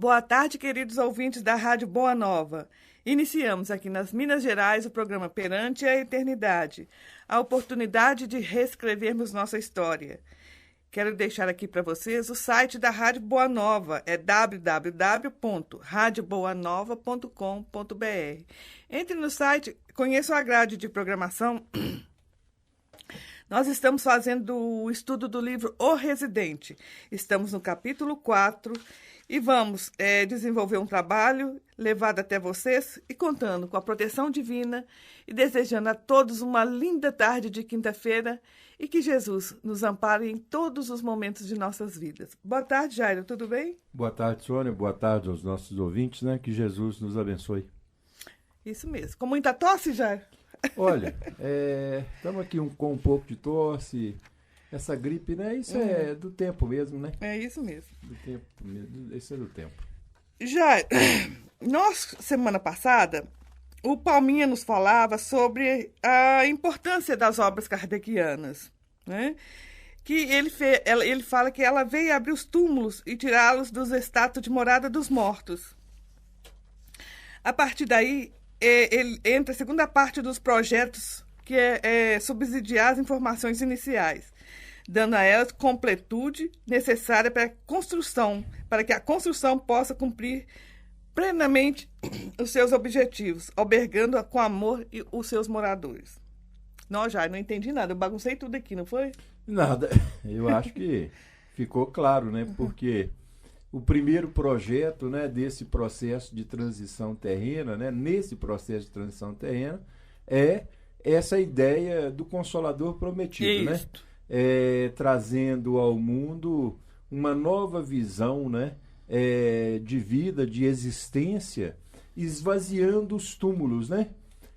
Boa tarde, queridos ouvintes da Rádio Boa Nova. Iniciamos aqui nas Minas Gerais o programa Perante a Eternidade, a oportunidade de reescrevermos nossa história. Quero deixar aqui para vocês o site da Rádio Boa Nova, é www.radioboanova.com.br. Entre no site, conheça a grade de programação. Nós estamos fazendo o estudo do livro O Residente. Estamos no capítulo 4 e vamos desenvolver um trabalho levado até vocês e contando com a proteção divina e desejando a todos uma linda tarde de quinta-feira e que Jesus nos ampare em todos os momentos de nossas vidas. Boa tarde, Jairo, tudo bem? Boa tarde, Sônia. Boa tarde aos nossos ouvintes, né? Que Jesus nos abençoe. Isso mesmo. Com muita tosse, Jairo? Olha, estamos aqui com um pouco de tosse, essa gripe, né? Isso é do tempo mesmo, né? É isso mesmo. Do tempo mesmo, isso é do tempo. Já, nós, semana passada, o Palminha nos falava sobre a importância das obras kardecianas, né? Que ele fala que ela veio abrir os túmulos e tirá-los dos status de morada dos mortos. A partir daí, ele entra a segunda parte dos projetos, que é subsidiar as informações iniciais, dando a elas completude necessária para que a construção possa cumprir plenamente os seus objetivos, albergando com amor os seus moradores. Não, já não entendi nada, eu baguncei tudo aqui, não foi? Nada, eu acho que ficou claro, né? Porque o primeiro projeto, né, desse processo de transição terrena, né, nesse processo de transição terrena, é essa ideia do Consolador prometido, né? Trazendo ao mundo uma nova visão, né, de vida, de existência, esvaziando os túmulos, né?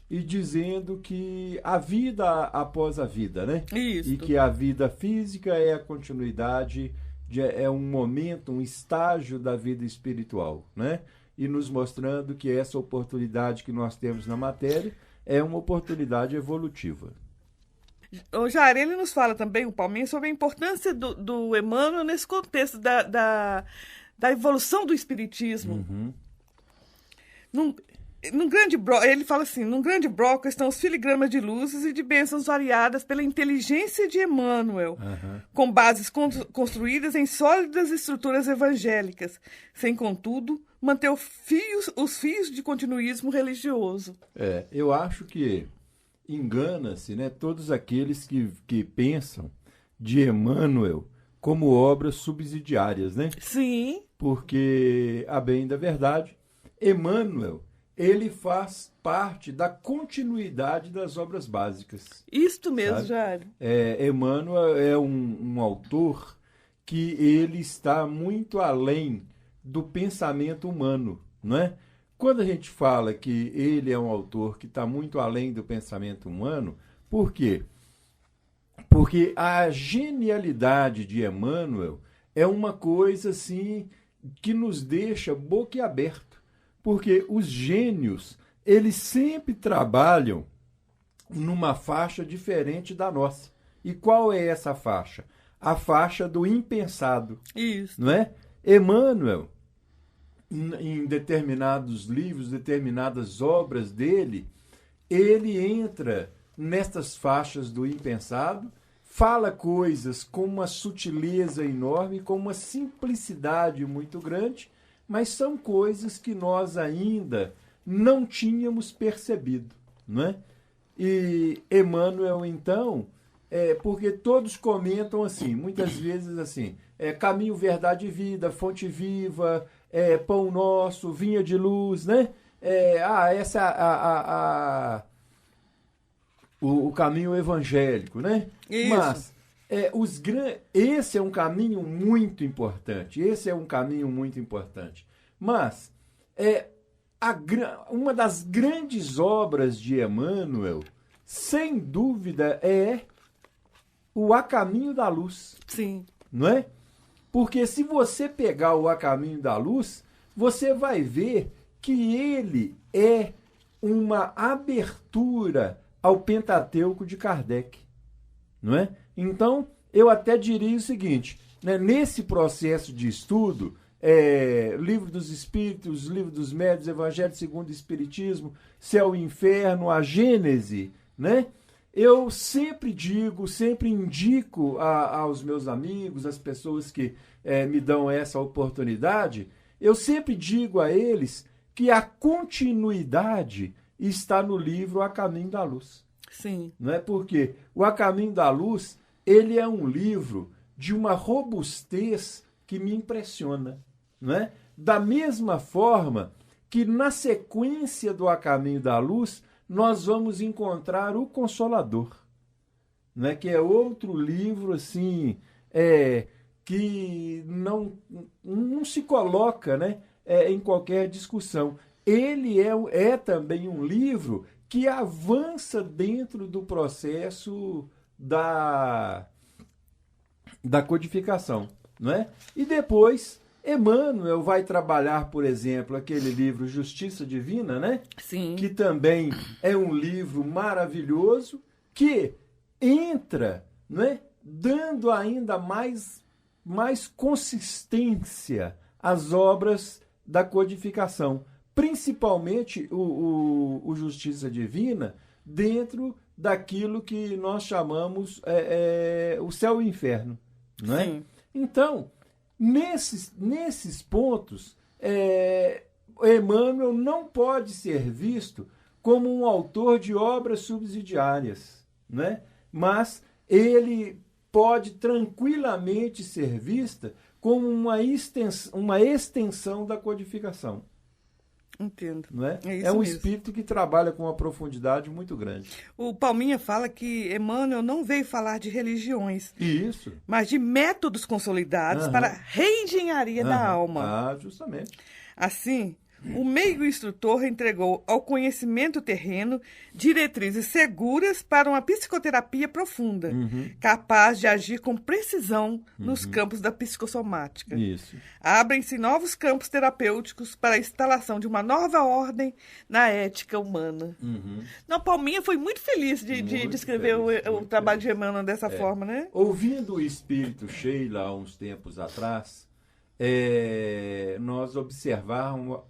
E dizendo que a vida após a vida, né? Isso. E que a vida física é a continuidade, é um momento, um estágio da vida espiritual, né? E nos mostrando que essa oportunidade que nós temos na matéria é uma oportunidade evolutiva. O Jair, ele nos fala também, o Palminha, sobre a importância do Emmanuel nesse contexto da evolução do espiritismo. Uhum. Ele fala assim, num grande bloco estão os filigramas de luzes e de bênçãos variadas pela inteligência de Emmanuel, com bases construídas em sólidas estruturas evangélicas, sem, contudo, manter os fios de continuismo religioso. Eu acho que engana-se, né, todos aqueles que pensam de Emmanuel como obras subsidiárias, né? Sim. Porque, a bem da verdade, Emmanuel, ele faz parte da continuidade das obras básicas. Isto mesmo, Jair. Emmanuel é um autor que ele está muito além do pensamento humano, não é? Quando a gente fala que ele é um autor que está muito além do pensamento humano, por quê? Porque a genialidade de Emmanuel é uma coisa assim que nos deixa boquiaberto. Porque os gênios, eles sempre trabalham numa faixa diferente da nossa. E qual é essa faixa? A faixa do impensado. Isso. Não é? Emmanuel, em determinados livros, determinadas obras dele, ele entra nestas faixas do impensado, fala coisas com uma sutileza enorme, com uma simplicidade muito grande, mas são coisas que nós ainda não tínhamos percebido, não é? E Emmanuel, então, porque todos comentam assim, muitas vezes assim, caminho, verdade e vida, fonte viva, pão nosso, vinha de luz, né? Essa o caminho evangélico, né? Isso. Mas esse é um caminho muito importante. Mas uma das grandes obras de Emmanuel, sem dúvida, é o A Caminho da Luz. Sim. Não é? Porque se você pegar o A Caminho da Luz, você vai ver que ele é uma abertura ao Pentateuco de Kardec. Não é? Então, eu até diria o seguinte, né? Nesse processo de estudo, Livro dos Espíritos, Livro dos Médiuns, Evangelho segundo o Espiritismo, Céu e Inferno, a Gênese, né? Eu sempre digo, sempre indico aos meus amigos, às pessoas que me dão essa oportunidade, eu sempre digo a eles que a continuidade está no livro A Caminho da Luz. Sim. Não é? Porque o A Caminho da Luz, ele é um livro de uma robustez que me impressiona. Não é? Da mesma forma que na sequência do A Caminho da Luz, nós vamos encontrar o Consolador, né? Que é outro livro assim, que não se coloca, né? Em qualquer discussão. Ele é também um livro que avança dentro do processo da codificação, não é? E depois Emmanuel vai trabalhar, por exemplo, aquele livro Justiça Divina, né? Sim. Que também é um livro maravilhoso, que entra, né? Dando ainda mais consistência às obras da codificação, principalmente o Justiça Divina, dentro daquilo que nós chamamos o céu e o inferno, não é? Sim. Então, nesses pontos, Emmanuel não pode ser visto como um autor de obras subsidiárias, né? Mas ele pode tranquilamente ser vista como uma extensão da codificação. Entendo. Não é? É isso É um mesmo. espírito que trabalha com uma profundidade muito grande. O Palminha fala que Emmanuel não veio falar de religiões, Isso. mas de métodos consolidados Aham. para a reengenharia da Aham. alma. Justamente. Assim, o meigo instrutor entregou ao conhecimento terreno diretrizes seguras para uma psicoterapia profunda, capaz de agir com precisão nos campos da psicossomática. Isso. Abrem-se novos campos terapêuticos para a instalação de uma nova ordem na ética humana. Não, Palminha foi muito feliz de Muito descrever feliz, o muito trabalho feliz. de Emmanuel dessa forma, né? Ouvindo o espírito Sheila há uns tempos atrás, nós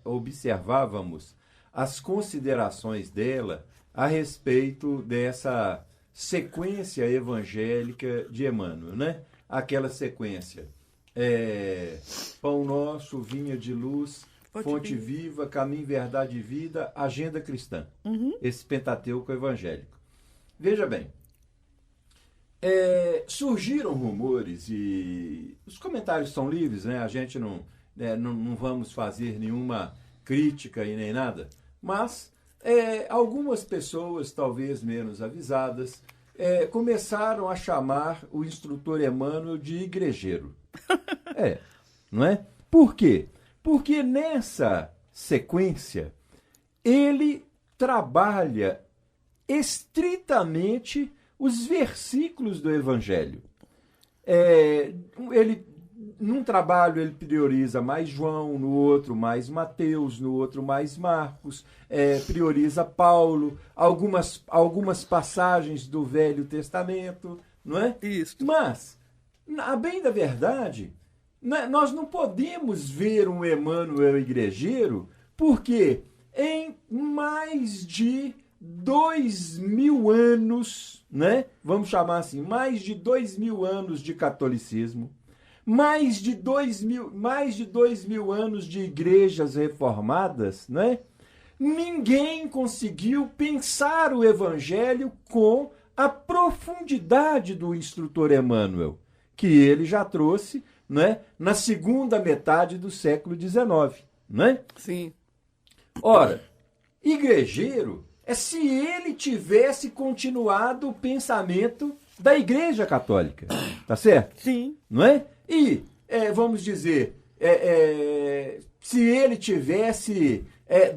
observávamos as considerações dela a respeito dessa sequência evangélica de Emmanuel, né? Aquela sequência. Pão nosso, vinha de luz, fonte viva, caminho, verdade e vida, agenda cristã. Esse Pentateuco evangélico. Veja bem, surgiram rumores, e os comentários são livres, né? A gente não vamos fazer nenhuma crítica e nem nada, mas algumas pessoas, talvez menos avisadas, começaram a chamar o instrutor Emmanuel de igrejeiro. Não é? Por quê? Porque nessa sequência ele trabalha estritamente os versículos do Evangelho. Num trabalho ele prioriza mais João, no outro mais Mateus, no outro mais Marcos, prioriza Paulo, algumas passagens do Velho Testamento, não é? Isso. Mas, a bem da verdade, nós não podemos ver um Emmanuel igrejeiro, porque em mais de 2000 anos, né? Vamos chamar assim, mais de 2000 anos de catolicismo, mais de 2000 anos de igrejas reformadas, né? Ninguém conseguiu pensar o evangelho com a profundidade do instrutor Emmanuel, que ele já trouxe, né, na segunda metade do século XIX, né? Sim. Ora, igrejeiro é se ele tivesse continuado o pensamento da Igreja Católica, tá certo? Sim. Não é? E, vamos dizer, se ele tivesse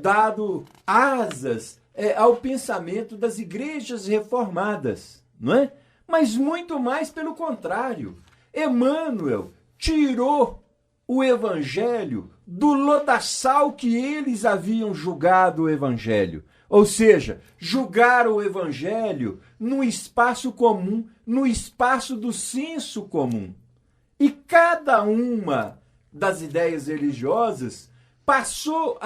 dado asas ao pensamento das igrejas reformadas, não é? Mas muito mais pelo contrário. Emmanuel tirou o Evangelho do lodaçal que eles haviam julgado o Evangelho. Ou seja, julgaram o Evangelho no espaço comum, no espaço do senso comum. E cada uma das ideias religiosas, passou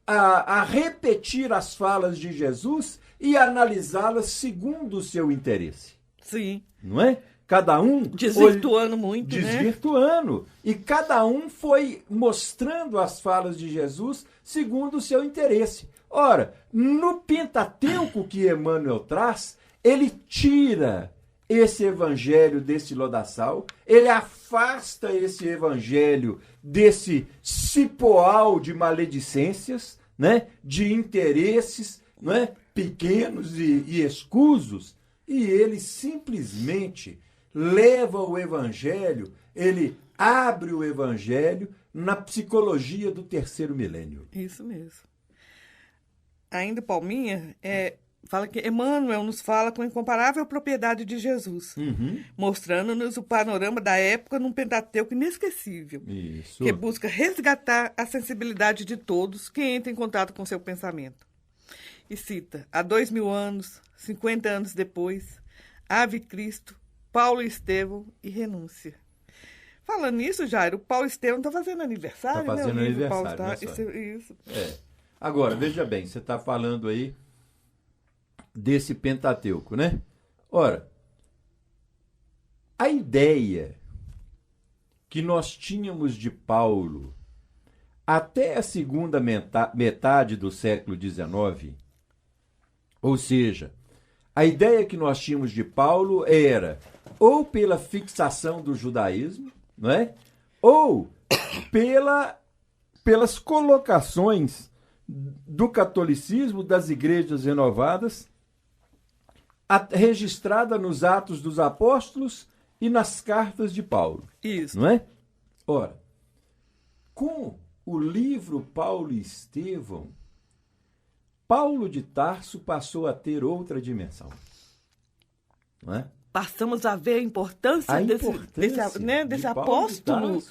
a repetir as falas de Jesus e analisá-las segundo o seu interesse. Sim. Não é? Cada um... Desvirtuando muito, Desvirtuando. E cada um foi mostrando as falas de Jesus segundo o seu interesse. Ora, no Pentateuco que Emmanuel traz, ele tira esse evangelho desse lodaçal, ele afasta esse evangelho desse cipoal de maledicências, né, de interesses, né, pequenos e escusos, e ele simplesmente leva o evangelho, ele abre o evangelho na psicologia do terceiro milênio. Isso mesmo. Ainda Palminha fala que Emmanuel nos fala com incomparável propriedade de Jesus, mostrando-nos o panorama da época num Pentateuco inesquecível, Isso. que busca resgatar a sensibilidade de todos que entram em contato com seu pensamento. E cita, há 2000 anos, 50 anos depois, Ave Cristo, Paulo e Estevão e renúncia. Falando nisso, Jairo, o Paulo Estevão está fazendo aniversário, Está fazendo aniversário, né, Isso. Agora, veja bem, você está falando aí desse Pentateuco, né? Ora, a ideia que nós tínhamos de Paulo até a segunda metade do século XIX, ou seja, a ideia que nós tínhamos de Paulo era ou pela fixação do judaísmo, não é? Ou pelas colocações do catolicismo das igrejas renovadas, registrada nos Atos dos Apóstolos e nas cartas de Paulo. Isso. Não é? Ora, com o livro Paulo e Estevão, Paulo de Tarso passou a ter outra dimensão. Não é? Passamos a ver a importância, desse apóstolo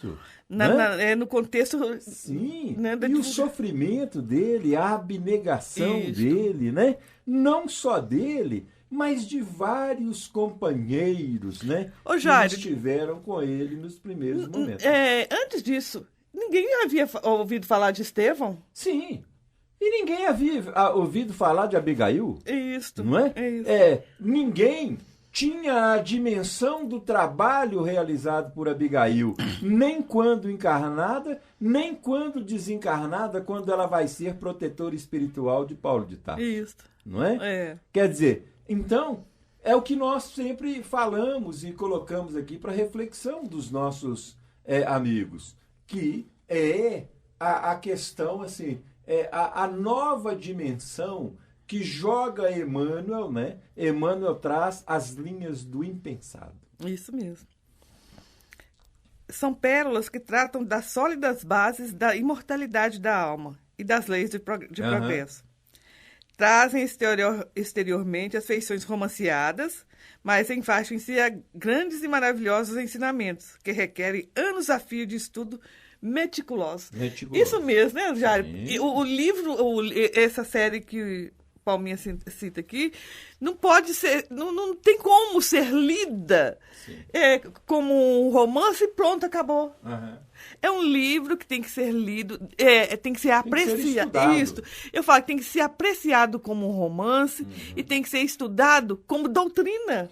no contexto... Sim, e o sofrimento dele, a abnegação dele, né? Não só dele, mas de vários companheiros, né? Ô, Jairo, que estiveram com ele nos primeiros momentos. Antes disso, ninguém havia ouvido falar de Estevão? Sim. E ninguém havia ouvido falar de Abigail. Isso. Não é? Isso. Ninguém tinha a dimensão do trabalho realizado por Abigail, nem quando encarnada, nem quando desencarnada, quando ela vai ser protetora espiritual de Paulo de Tarso. Isso. Não é? Quer dizer, então, é o que nós sempre falamos e colocamos aqui para reflexão dos nossos amigos, que é a questão, assim, a nova dimensão que joga Emmanuel, né? Emmanuel traz as linhas do impensado. Isso mesmo. São pérolas que tratam das sólidas bases da imortalidade da alma e das leis de progresso. Trazem exteriormente as feições romanceadas, mas enfaixam em si grandes e maravilhosos ensinamentos, que requerem anos a fio de estudo meticuloso. Isso mesmo, né, Jairo? O livro, essa série que Palminha cita aqui, não pode ser, não tem como ser lida como um romance e pronto, acabou. É um livro que tem que ser lido, tem que ser apreciado. Isso. Eu falo que tem que ser apreciado como um romance e tem que ser estudado como doutrina.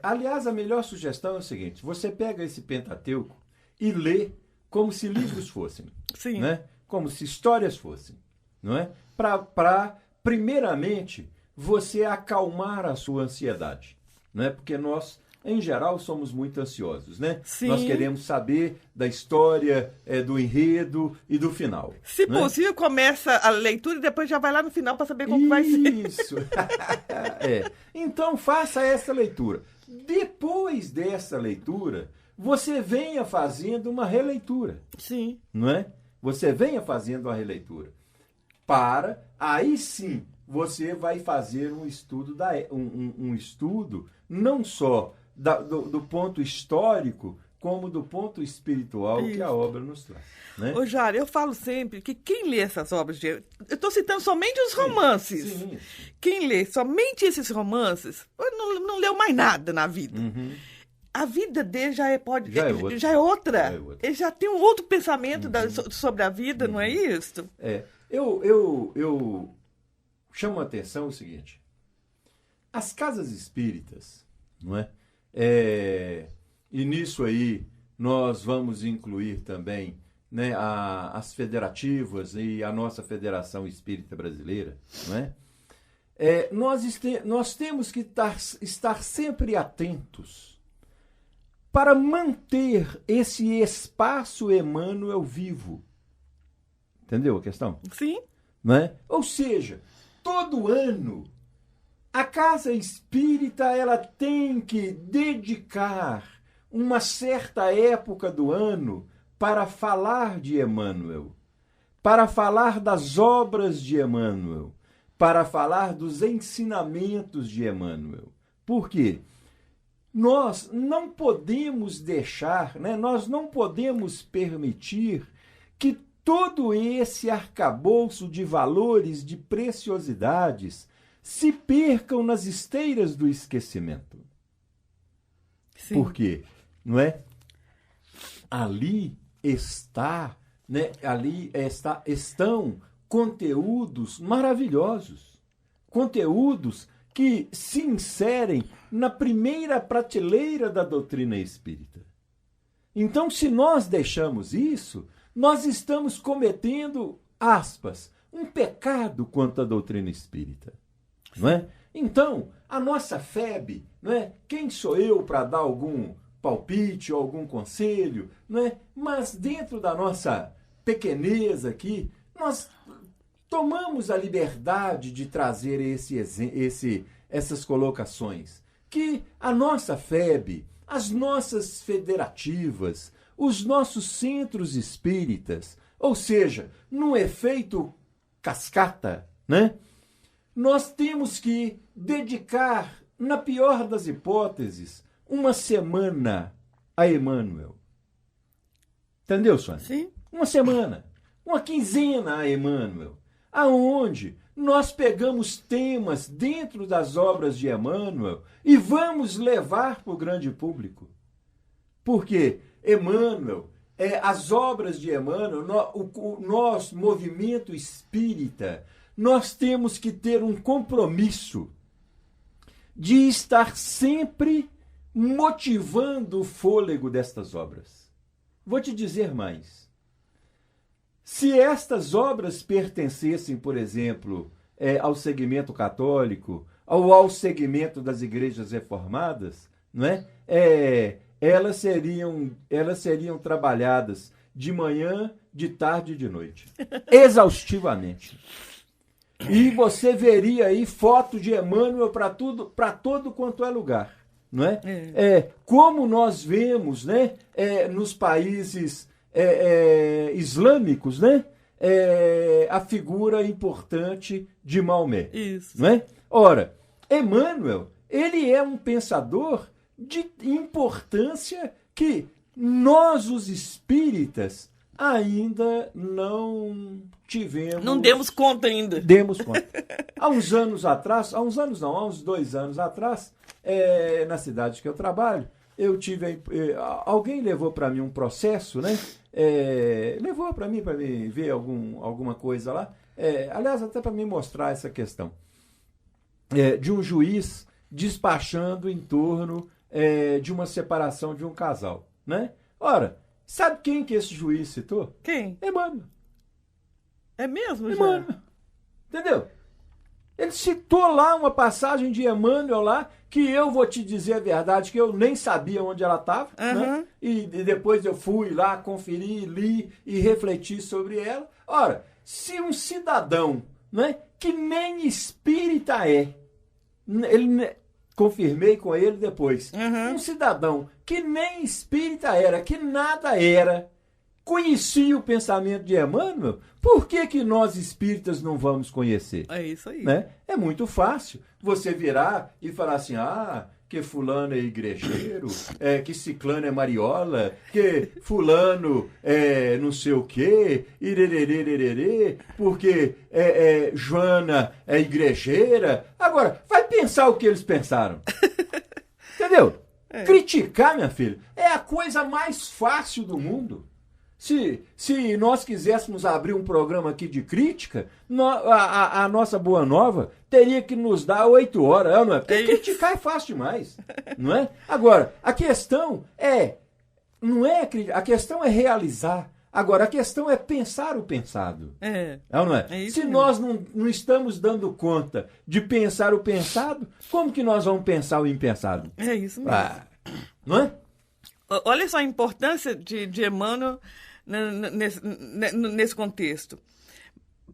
Aliás, a melhor sugestão é o seguinte: você pega esse Pentateuco e lê como se livros fossem. Sim. Né? Como se histórias fossem. Não é? Para primeiramente, você acalmar a sua ansiedade, né? Porque nós, em geral, somos muito ansiosos, né? Sim. Nós queremos saber da história, do enredo e do final. Se possível, começa a leitura e depois já vai lá no final para saber como vai ser. Isso! Então, faça essa leitura. Depois dessa leitura, você venha fazendo uma releitura. Sim. Não é? Você venha fazendo uma releitura. Aí sim, você vai fazer um estudo, um estudo não só do ponto histórico, como do ponto espiritual que a obra nos traz. Né? Ô, Jário, eu falo sempre que quem lê essas obras eu estou citando somente os romances. Sim. Quem lê somente esses romances não leu mais nada na vida. a vida dele já é outra. Já é outra. Ele já tem um outro pensamento sobre a vida, não é isso? Eu chamo a atenção o seguinte. As casas espíritas, não é? E nisso aí nós vamos incluir também, né, as federativas e a nossa Federação Espírita Brasileira, não é? Nós temos que estar sempre atentos para manter esse espaço Emmanuel vivo. Entendeu a questão? Sim. Não é? Ou seja, todo ano a Casa Espírita ela tem que dedicar uma certa época do ano para falar de Emmanuel, para falar das obras de Emmanuel, para falar dos ensinamentos de Emmanuel. Por quê? Nós não podemos deixar, né? Nós não podemos permitir que todo esse arcabouço de valores, de preciosidades, se percam nas esteiras do esquecimento. Sim. Por quê? Não é? Ali está, né? Estão conteúdos maravilhosos, conteúdos que se inserem na primeira prateleira da doutrina espírita. Então, se nós deixamos isso, nós estamos cometendo, aspas, um pecado quanto à doutrina espírita. Não é? Então, a nossa FEB, não é? Quem sou eu para dar algum palpite ou algum conselho, não é? Mas dentro da nossa pequeneza aqui, nós tomamos a liberdade de trazer essas colocações. Que a nossa FEB, as nossas federativas, os nossos centros espíritas, ou seja, num efeito cascata, né? Nós temos que dedicar, na pior das hipóteses, uma semana a Emmanuel. Entendeu, Sônia? Sim. Uma semana, uma quinzena a Emmanuel, aonde nós pegamos temas dentro das obras de Emmanuel e vamos levar para o grande público. Porque Emmanuel, as obras de Emmanuel, o nosso movimento espírita, nós temos que ter um compromisso de estar sempre motivando o fôlego destas obras. Vou te dizer mais. Se estas obras pertencessem, por exemplo, ao segmento católico ou ao segmento das igrejas reformadas, não é? Elas seriam trabalhadas de manhã, de tarde e de noite, exaustivamente. E você veria aí foto de Emmanuel para todo quanto é lugar, não é? Como nós vemos, né, nos países islâmicos, né, a figura importante de Maomé. Isso. Não é? Ora, Emmanuel, ele é um pensador de importância que nós, os espíritas, ainda não tivemos... Não demos conta ainda. Demos conta. Há uns 2 anos atrás, na cidade que eu trabalho, eu tive... alguém levou para mim um processo, né? Levou para mim ver alguma coisa lá. Aliás, até para me mostrar essa questão. De um juiz despachando em torno de uma separação de um casal, né? Ora, sabe quem que esse juiz citou? Quem? Emmanuel. É mesmo, Emmanuel. Entendeu? Ele citou lá uma passagem de Emmanuel lá, que eu vou te dizer a verdade, que eu nem sabia onde ela estava, né? E depois eu fui lá, conferi, li e refleti sobre ela. Ora, se um cidadão, né, que nem espírita confirmei com ele depois, um cidadão que nem espírita era, que nada era, conhecia o pensamento de Emmanuel, por que nós espíritas não vamos conhecer? É isso aí. Né? É muito fácil você virar e falar assim, que fulano é igrejeiro, que ciclano é mariola, que fulano é não sei o quê, porque Joana é igrejeira. Agora, vai pensar o que eles pensaram. Entendeu? Criticar, minha filha, é a coisa mais fácil do mundo. Se nós quiséssemos abrir um programa aqui de crítica, a nossa Boa Nova teria que nos dar 8 horas, não é? Porque criticar é fácil demais, não é? Agora, a questão não é a questão é realizar. Agora, a questão é pensar o pensado. Não é? Se mesmo. nós não estamos dando conta de pensar o pensado, como que nós vamos pensar o impensado? É isso mesmo. Não é? Olha só a importância de Emmanuel nesse contexto.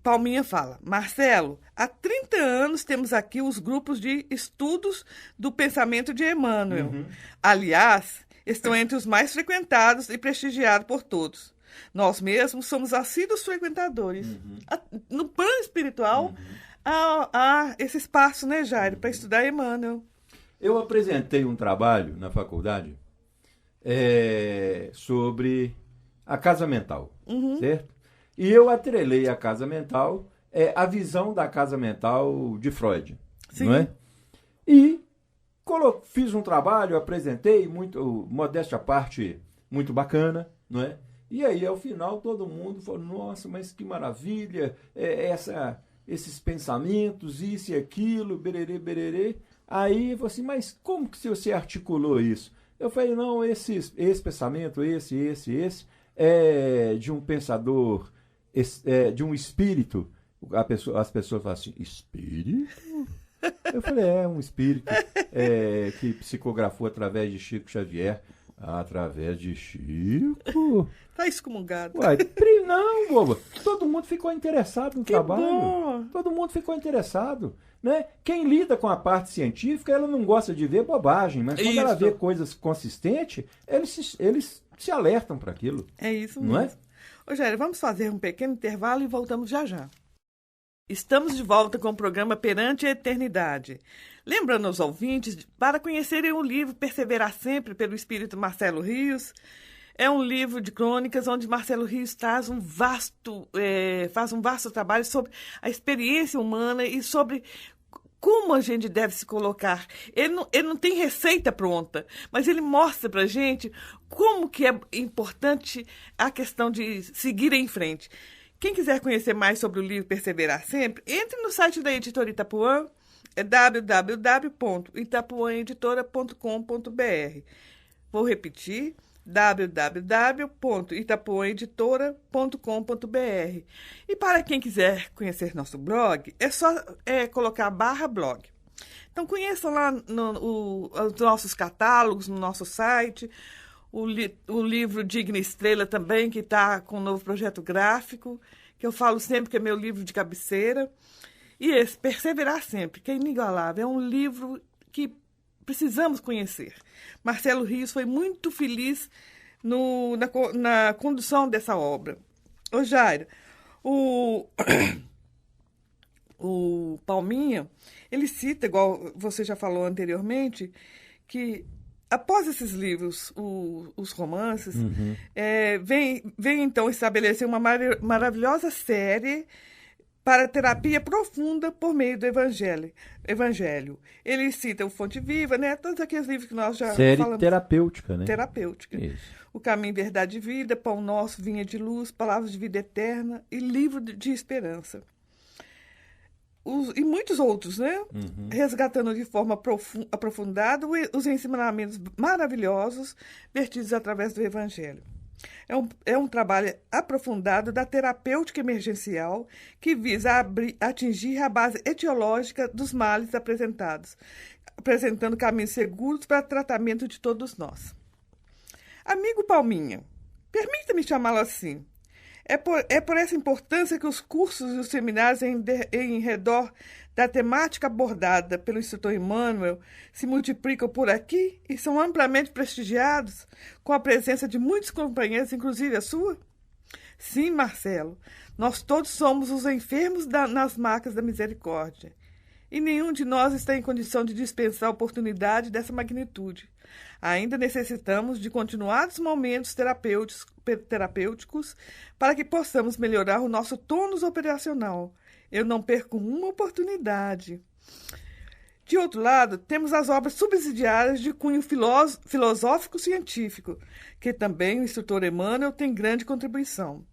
Palminha fala: Marcelo, há 30 anos temos aqui os grupos de estudos do pensamento de Emmanuel. Aliás, estão entre os mais frequentados e prestigiados por todos. Nós mesmos somos assíduos frequentadores. No plano espiritual, há esse espaço, né, Jairo, para estudar Emmanuel. Eu apresentei um trabalho na faculdade sobre a casa mental, certo? E eu atrelei a casa mental, a visão da casa mental de Freud, Sim. não é? E fiz um trabalho, apresentei, muito, modéstia à parte, muito bacana, não é? E aí, ao final, todo mundo falou: nossa, mas que maravilha, esses pensamentos, isso e aquilo, bererê, bererê. Aí, eu falei assim: mas como que você articulou isso? Eu falei: não, esse pensamento, esse, é de um pensador, de um espírito. As pessoas falam assim: espírito? Eu falei: um espírito que psicografou através de Chico Xavier. Através de Chico? Tá excomungado. Uai, não, boba. Todo mundo ficou interessado no trabalho. Bom. Todo mundo ficou interessado. Né? Quem lida com a parte científica, ela não gosta de ver bobagem, mas quando ela vê coisas consistentes, eles se alertam para aquilo. É isso não mesmo. Ô, Jair, vamos fazer um pequeno intervalo e voltamos já já. Estamos de volta com o programa Perante a Eternidade. Lembrando aos ouvintes, para conhecerem o livro Perseverar Sempre, pelo espírito Marcelo Rios, é um livro de crônicas onde Marcelo Rios faz um vasto trabalho sobre a experiência humana e sobre como a gente deve se colocar. Ele não tem receita pronta, mas ele mostra para a gente como que é importante a questão de seguir em frente. Quem quiser conhecer mais sobre o livro Perseverar Sempre, entre no site da Editora Itapuã, é www.itapuãeditora.com.br. Vou repetir, www.itapuãeditora.com.br. E para quem quiser conhecer nosso blog, é só colocar /blog. Então conheçam lá os nossos catálogos no nosso site, o livro Digna Estrela também, que está com um novo projeto gráfico, que eu falo sempre que é meu livro de cabeceira. E esse, Perseverar Sempre, que é inigualável, é um livro que precisamos conhecer. Marcelo Rios foi muito feliz na condução dessa obra. Ô, Jairo, o Palminha, ele cita, igual você já falou anteriormente, que após esses livros, os romances, vem então estabelecer uma maravilhosa série para terapia profunda por meio do Evangelho. Ele cita o Fonte Viva, né? Todos aqueles livros que nós já série falamos. Terapêutica, né? Terapêutica. Isso. O Caminho, Verdade e Vida, Pão Nosso, Vinha de Luz, Palavras de Vida Eterna e Livro de Esperança. E muitos outros, né? Resgatando de forma aprofundada os ensinamentos maravilhosos vertidos através do Evangelho. É um trabalho aprofundado da terapêutica emergencial que visa atingir a base etiológica dos males apresentados, apresentando caminhos seguros para o tratamento de todos nós. Amigo Palminha, permita-me chamá-lo assim. É por essa importância que os cursos e os seminários em redor da temática abordada pelo instrutor Emmanuel se multiplicam por aqui e são amplamente prestigiados, com a presença de muitos companheiros, inclusive a sua? Sim, Marcelo, nós todos somos os enfermos nas macas da misericórdia. E nenhum de nós está em condição de dispensar a oportunidade dessa magnitude. Ainda necessitamos de continuados momentos terapêuticos para que possamos melhorar o nosso tônus operacional. Eu não perco uma oportunidade De outro lado, temos as obras subsidiárias de cunho filosófico-científico, que também o instrutor Emmanuel tem grande contribuição.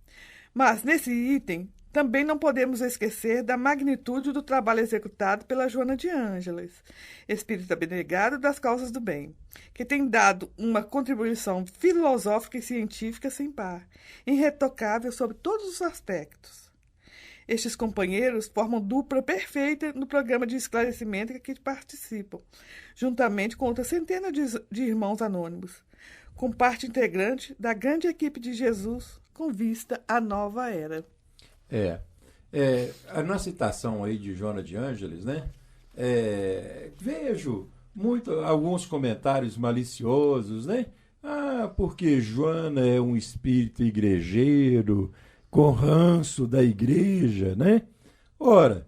Mas, nesse item, também não podemos esquecer da magnitude do trabalho executado pela Joana de Ângeles, espírita abnegada das causas do bem, que tem dado uma contribuição filosófica e científica sem par, irretocável sobre todos os aspectos. Estes companheiros formam dupla perfeita no programa de esclarecimento que aqui participam, juntamente com outras centenas de irmãos anônimos, com parte integrante da grande equipe de Jesus com vista à nova era. Na citação aí de Joana de Ângeles, né? Vejo alguns comentários maliciosos, né? Porque Joana é um espírito igrejeiro, com ranço da igreja, né? Ora,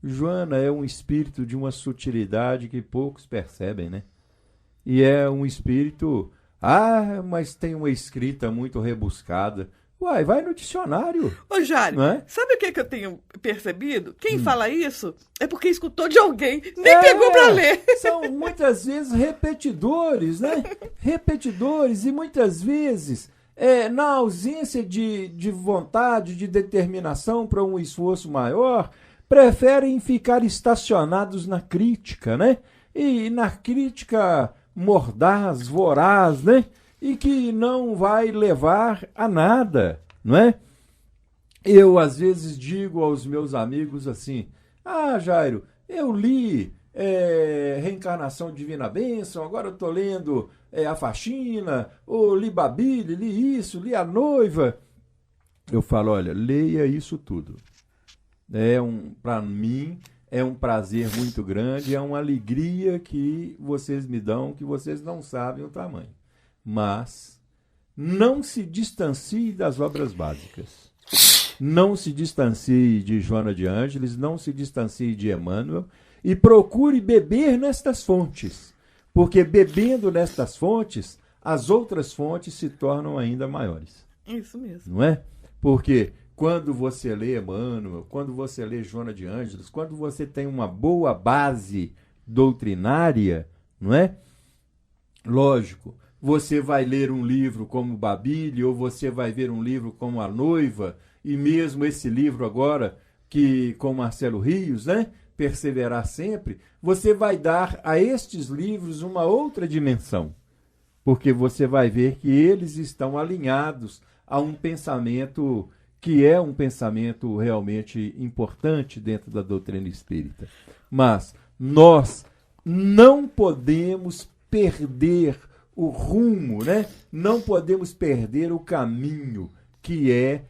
Joana é um espírito de uma sutilidade que poucos percebem, né? E é um espírito, mas tem uma escrita muito rebuscada. Uai, vai no dicionário. Ô, Jário, sabe o que eu tenho percebido? Quem fala isso é porque escutou de alguém, nem pegou para ler. São muitas vezes repetidores, né? Repetidores, e muitas vezes, na ausência de vontade, de determinação para um esforço maior, preferem ficar estacionados na crítica, né? E na crítica mordaz, voraz, né? E que não vai levar a nada, não é? Eu, às vezes, digo aos meus amigos assim, Jairo, eu li Reencarnação Divina Bênção, agora eu estou lendo A Faxina, ou li Babília, li isso, li A Noiva. Eu falo, olha, leia isso tudo. Para mim, é um prazer muito grande, é uma alegria que vocês me dão, que vocês não sabem o tamanho. Mas não se distancie das obras básicas. Não se distancie de Joana de Ângeles, não se distancie de Emmanuel e procure beber nestas fontes, porque bebendo nestas fontes, as outras fontes se tornam ainda maiores. Isso mesmo. Não é? Porque quando você lê Emmanuel, quando você lê Joana de Ângeles, quando você tem uma boa base doutrinária, não é? Lógico, você vai ler um livro como Babília, ou você vai ver um livro como A Noiva, e mesmo esse livro agora, que com Marcelo Rios, né? Perseverar Sempre, você vai dar a estes livros uma outra dimensão, porque você vai ver que eles estão alinhados a um pensamento que é um pensamento realmente importante dentro da doutrina espírita. Mas nós não podemos perder o rumo, né? Não podemos perder o caminho, que é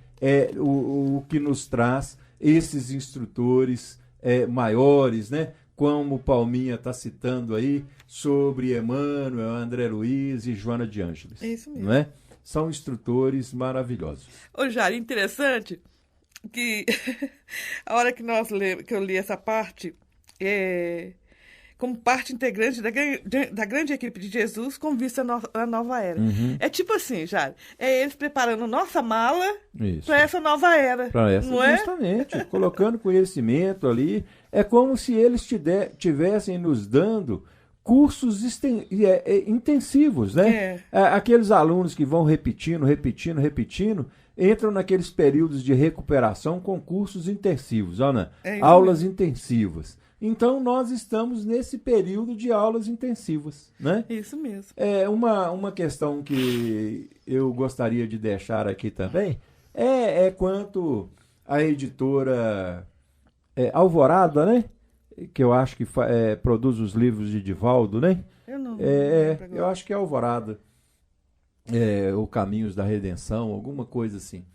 o que nos traz esses instrutores maiores, né? Como o Palminha está citando aí, sobre Emmanuel, André Luiz e Joana de Ângeles. Isso mesmo. Não é? São instrutores maravilhosos. Ô, Jário, interessante que a hora que eu li essa parte, como parte integrante da grande equipe de Jesus com vista à nova era. Uhum. É tipo assim, Jário, eles preparando nossa mala para essa nova era. Não é? Justamente, colocando conhecimento ali. É como se eles tivessem nos dando cursos intensivos, né? Aqueles alunos que vão repetindo, entram naqueles períodos de recuperação com cursos intensivos, aulas intensivas. Então, nós estamos nesse período de aulas intensivas, né? Isso mesmo. Uma questão que eu gostaria de deixar aqui também quanto à editora Alvorada, né? Que eu acho que produz os livros de Divaldo, né? Eu acho que é Alvorada. O Caminhos da Redenção, alguma coisa assim.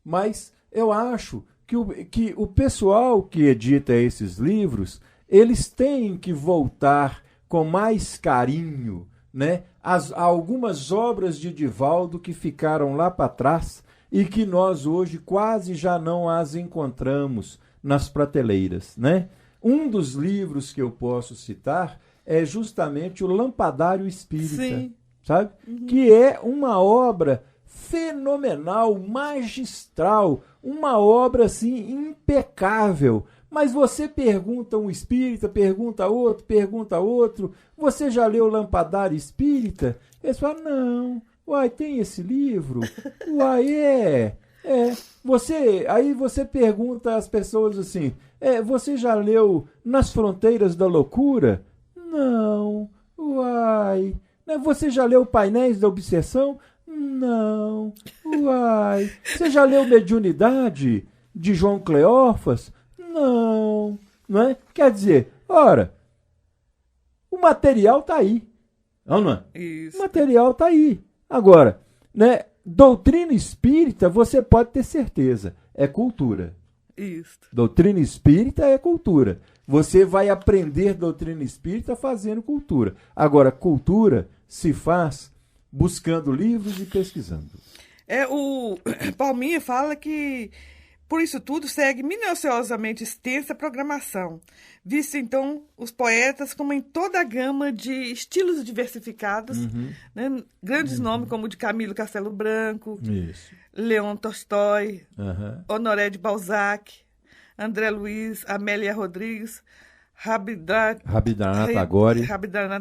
Mas eu acho que o pessoal que edita esses livros, eles têm que voltar com mais carinho, né, a algumas obras de Divaldo que ficaram lá para trás e que nós hoje quase já não as encontramos nas prateleiras, né? Um dos livros que eu posso citar é justamente o Lampadário Espírita, sim, sabe? Uhum. Que é uma obra fenomenal, magistral, uma obra assim impecável. Mas você pergunta um espírita, pergunta outro, você já leu Lampadário Espírita? Eles falam, não, uai, tem esse livro? Uai, Aí você pergunta às pessoas assim, você já leu Nas Fronteiras da Loucura? Não, uai. Você já leu Painéis da Obsessão? Não, uai. Você já leu Mediunidade, de João Cleófas? Não, não é? Quer dizer, ora, o material está aí. Não é? Isso. O material está aí. Agora, né, doutrina espírita, você pode ter certeza, é cultura. Isso. Doutrina espírita é cultura. Você vai aprender doutrina espírita fazendo cultura. Agora, cultura se faz buscando livros e pesquisando. O Palminha fala que, por isso tudo, segue minuciosamente extensa programação, visto então os poetas como em toda a gama de estilos diversificados, né? Grandes nomes como o de Camilo Castelo Branco, Isso. Leon Tolstói, Uhum. Honoré de Balzac, André Luiz, Amélia Rodrigues, Rabindranath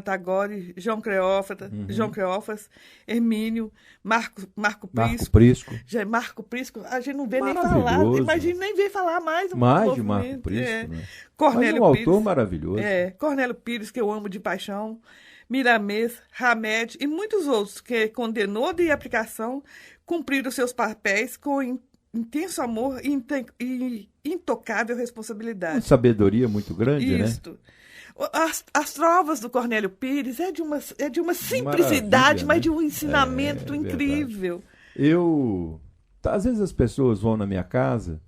Tagore, João Cleófas, Hermínio, Marco Prisco. Marco Prisco, a gente não vê nem Maravilhoso. falar, imagina, nem vê falar mais De movimento. Marco Prisco, né? Cornélio Mas um Pires, autor maravilhoso. Cornélio Pires, que eu amo de paixão, Miramês, Hamed e muitos outros que, com denodo e aplicação, cumpriram seus papéis com intenso amor e intocável responsabilidade. Uma sabedoria muito grande, Isto. né? As trovas do Cornélio Pires é de uma simplicidade, Maravilha, mas né? de um ensinamento incrível. Às vezes as pessoas vão na minha casa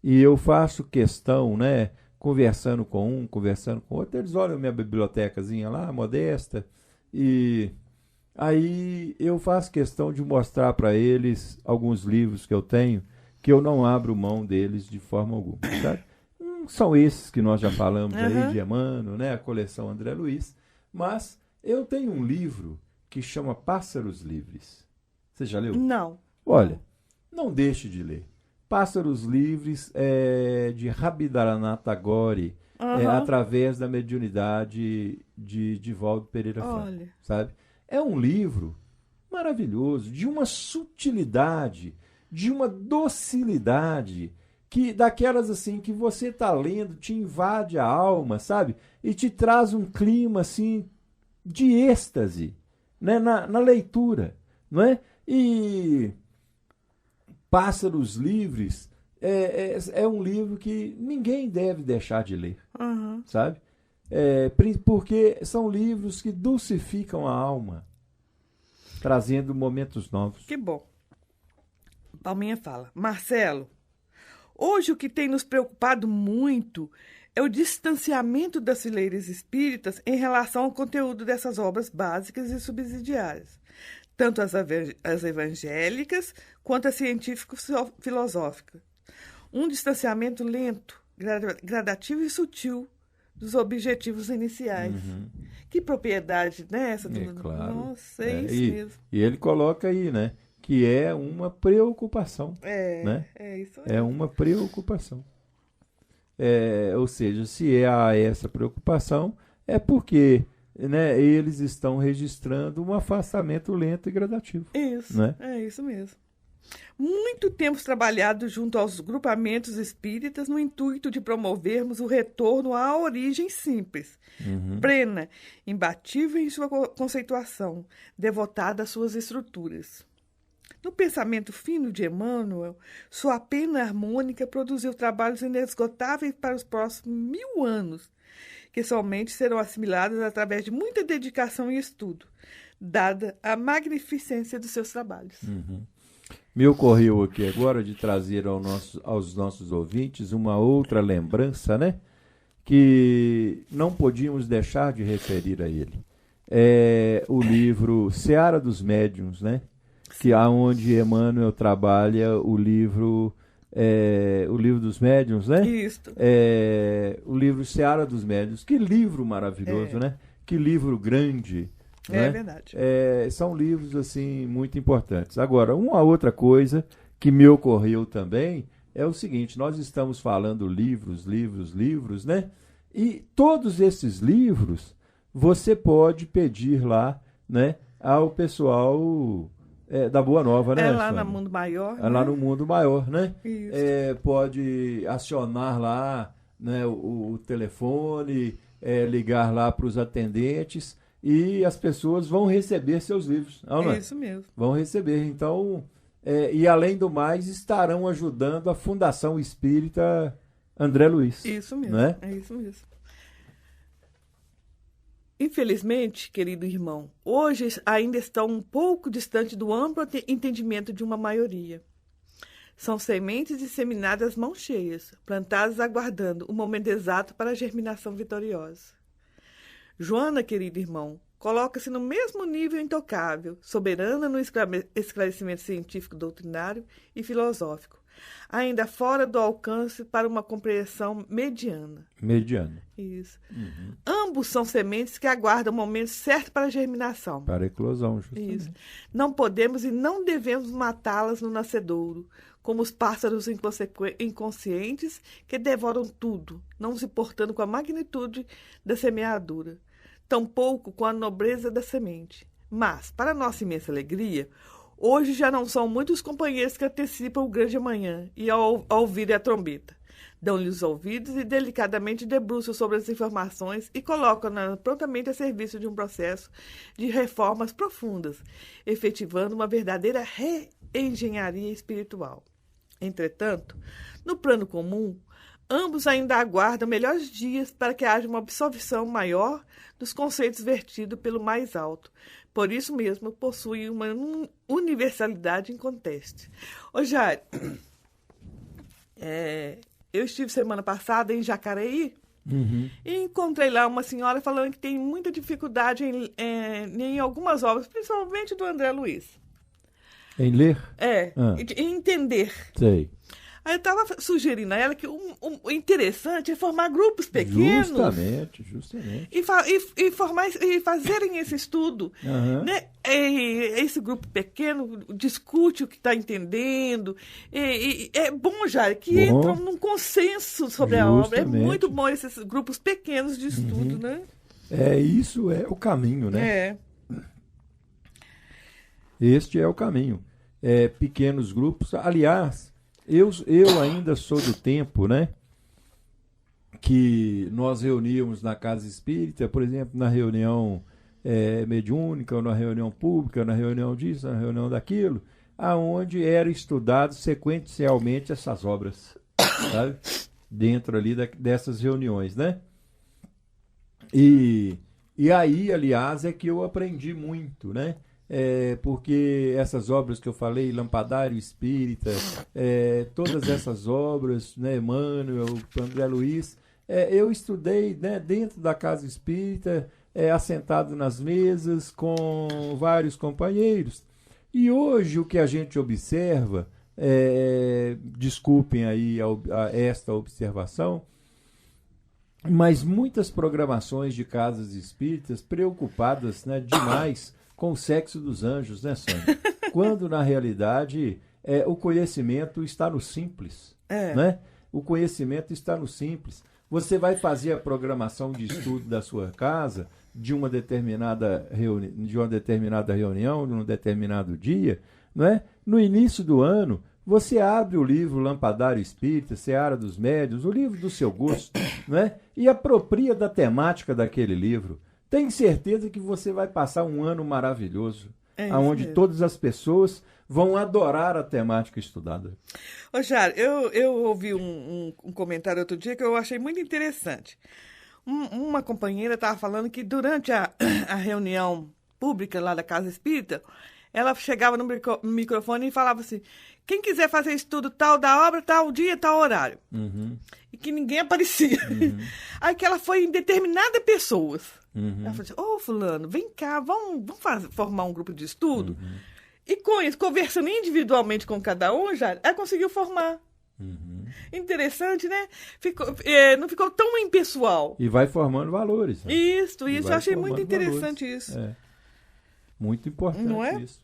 e eu faço questão, né? Conversando com um, conversando com outro, eles olham minha bibliotecazinha lá, modesta, e aí eu faço questão de mostrar para eles alguns livros que eu tenho, que eu não abro mão deles de forma alguma, sabe? São esses que nós já falamos aí, de Emmanuel, né? A coleção André Luiz, mas eu tenho um livro que chama Pássaros Livres. Você já leu? Não. Olha, não deixe de ler. Pássaros Livres de Rabindranath Tagore, através da mediunidade de Divaldo Pereira Franco, sabe? É um livro maravilhoso, de uma sutilidade, de uma docilidade, que daquelas assim que você está lendo, te invade a alma, sabe? E te traz um clima assim de êxtase, né? na leitura, não é? E Pássaros Livres é um livro que ninguém deve deixar de ler, sabe? Porque são livros que dulcificam a alma, trazendo momentos novos. Que bom. Palminha fala, Marcelo, hoje o que tem nos preocupado muito é o distanciamento das fileiras espíritas em relação ao conteúdo dessas obras básicas e subsidiárias, tanto as evangélicas quanto as científico-filosóficas. Um distanciamento lento, gradativo e sutil dos objetivos iniciais. Que propriedade, né? Essa Claro. Nossa, isso mesmo. E ele coloca aí, né? Que é uma preocupação. Né? É isso aí. É uma preocupação. Ou seja, se há essa preocupação, é porque, né, eles estão registrando um afastamento lento e gradativo. Isso, né? É isso mesmo. Muito temos trabalhado junto aos grupamentos espíritas no intuito de promovermos o retorno à origem simples, plena, imbatível em sua conceituação, devotada às suas estruturas. No pensamento fino de Emmanuel, sua pena harmônica produziu trabalhos inesgotáveis para os próximos 1000 anos, que somente serão assimilados através de muita dedicação e estudo, dada a magnificência dos seus trabalhos. Me ocorreu aqui agora de trazer aos nossos ouvintes uma outra lembrança, né? Que não podíamos deixar de referir a ele. É o livro Seara dos Médiuns, né? Que é onde Emmanuel trabalha o livro dos Médiuns, né? Isso. O livro Seara dos Médiuns. Que livro maravilhoso, né? Que livro grande, É verdade. São livros assim muito importantes. Agora, uma outra coisa que me ocorreu também é o seguinte: nós estamos falando livros, né? E todos esses livros você pode pedir lá, né, ao pessoal da Boa Nova, né? Lá no Mundo Maior. Lá no Mundo Maior, né? Isso. Pode acionar lá, né, o telefone, ligar lá para os atendentes e as pessoas vão receber seus livros. Não é? Isso mesmo. Vão receber. Então, e além do mais, estarão ajudando a Fundação Espírita André Luiz. Isso mesmo. Né? É isso mesmo. Infelizmente, querido irmão, hoje ainda estão um pouco distante do amplo entendimento de uma maioria. São sementes disseminadas mãos cheias, plantadas aguardando o momento exato para a germinação vitoriosa. Joana, querido irmão, coloca-se no mesmo nível intocável, soberana no esclarecimento científico, doutrinário e filosófico, ainda fora do alcance para uma compreensão mediana. Mediana. Isso. Ambos são sementes que aguardam o momento certo para a germinação. Para a eclosão, justamente. Isso. Não podemos e não devemos matá-las no nascedouro, como os pássaros inconscientes que devoram tudo, não se importando com a magnitude da semeadura, tampouco com a nobreza da semente. Mas, para nossa imensa alegria, hoje já não são muitos companheiros que antecipam o grande amanhã e, ao ouvirem a trombeta, dão-lhe os ouvidos e delicadamente debruçam sobre as informações e colocam-nas prontamente a serviço de um processo de reformas profundas, efetivando uma verdadeira reengenharia espiritual. Entretanto, no plano comum, ambos ainda aguardam melhores dias para que haja uma absorção maior dos conceitos vertidos pelo mais alto. Por isso mesmo, possuem uma universalidade inconteste. Ô, Jair, eu estive semana passada em Jacareí e encontrei lá uma senhora falando que tem muita dificuldade em algumas obras, principalmente do André Luiz. Em ler? Em entender. Sei. Aí eu estava sugerindo a ela que o interessante é formar grupos pequenos. Justamente. E fazerem esse estudo. Né? Esse grupo pequeno discute o que está entendendo. É bom, Jair, que entram num consenso sobre a obra. É muito bom esses grupos pequenos de estudo, né? Isso é o caminho, né? Este é o caminho. Pequenos grupos. Aliás, eu ainda sou do tempo, né, que nós reuníamos na Casa Espírita, por exemplo, na reunião mediúnica, ou na reunião pública, na reunião disso, na reunião daquilo, aonde eram estudados sequencialmente essas obras, sabe? Dentro ali dessas reuniões, né? E aí, aliás, é que eu aprendi muito, né? Porque essas obras que eu falei, Lampadário Espírita, todas essas obras, né, Emmanuel, André Luiz, eu estudei, né, dentro da Casa Espírita, assentado nas mesas com vários companheiros. E hoje o que a gente observa, desculpem aí esta observação, mas muitas programações de casas espíritas preocupadas, né, demais com o sexo dos anjos, né, Sônia? Quando, na realidade, o conhecimento está no simples. Né? O conhecimento está no simples. Você vai fazer a programação de estudo da sua casa de uma determinada reunião, de um determinado dia, não é? No início do ano, você abre o livro Lampadário Espírita, Seara dos Médiuns, o livro do seu gosto, não é? E apropria da temática daquele livro. Tenho certeza que você vai passar um ano maravilhoso, onde todas as pessoas vão adorar a temática estudada. Ô, Jário, eu ouvi um comentário outro dia que eu achei muito interessante. Uma companheira estava falando que durante a reunião pública lá da Casa Espírita, ela chegava no microfone e falava assim: quem quiser fazer estudo tal da obra, tal dia, tal horário. E que ninguém aparecia. Aí que ela foi em determinadas pessoas. Ela falou assim: fulano, vem cá, vamos formar um grupo de estudo. E com isso, conversando individualmente com cada um, ela conseguiu formar. Interessante, né? Não ficou tão impessoal. E vai formando valores. Né? Isso, eu achei muito interessante valores. Isso. Muito importante Não é? isso.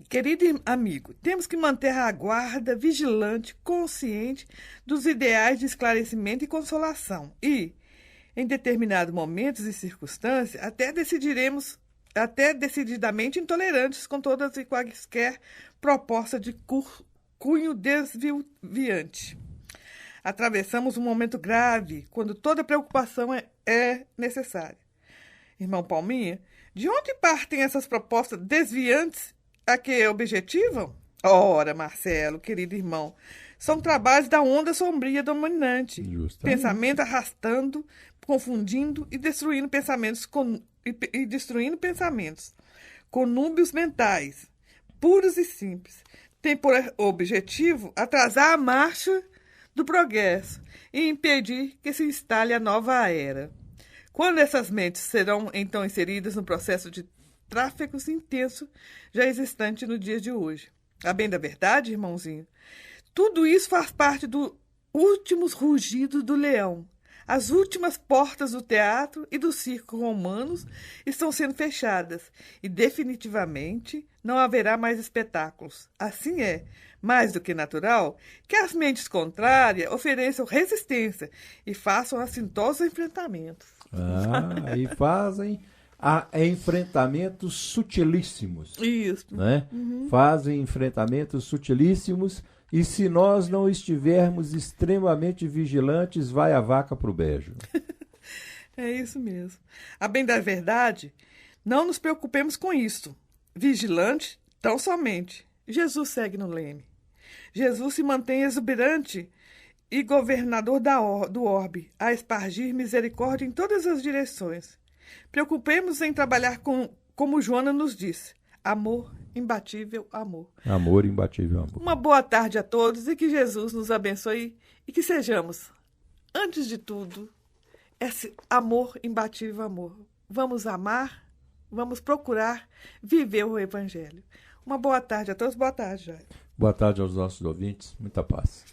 Querido amigo, temos que manter a guarda vigilante, consciente dos ideais de esclarecimento e consolação e, em determinados momentos e circunstâncias, até decididamente intolerantes com todas e quaisquer propostas de cunho desviante. Atravessamos um momento grave, quando toda preocupação é necessária. Irmão Palminha, de onde partem essas propostas desviantes a que objetivam? Ora, Marcelo, querido irmão, são trabalhos da onda sombria dominante. Justamente. Pensamento arrastando, confundindo e destruindo pensamentos, conúbios mentais, puros e simples. Tem por objetivo atrasar a marcha do progresso e impedir que se instale a nova era. Quando essas mentes serão então inseridas no processo de tráfegos intenso já existente no dia de hoje? A bem da verdade, irmãozinho, tudo isso faz parte dos últimos rugidos do leão. As últimas portas do teatro e do circo romanos estão sendo fechadas e definitivamente não haverá mais espetáculos. Assim é, mais do que natural, que as mentes contrárias ofereçam resistência e façam assintosos enfrentamentos. E fazem enfrentamentos sutilíssimos. Isso. Né? Fazem enfrentamentos sutilíssimos e se nós não estivermos extremamente vigilantes, vai a vaca pro brejo. É isso mesmo. A bem da verdade, não nos preocupemos com isso. Vigilante, tão somente. Jesus segue no leme. Jesus se mantém exuberante e governador do orbe, a espargir misericórdia em todas as direções. Preocupemos em trabalhar como Joana nos disse, amor, imbatível amor. Amor, imbatível amor. Uma boa tarde a todos e que Jesus nos abençoe e que sejamos, antes de tudo, esse amor, imbatível amor. Vamos amar, vamos procurar viver o Evangelho. Uma boa tarde a todos, boa tarde, Jair. Boa tarde aos nossos ouvintes, muita paz.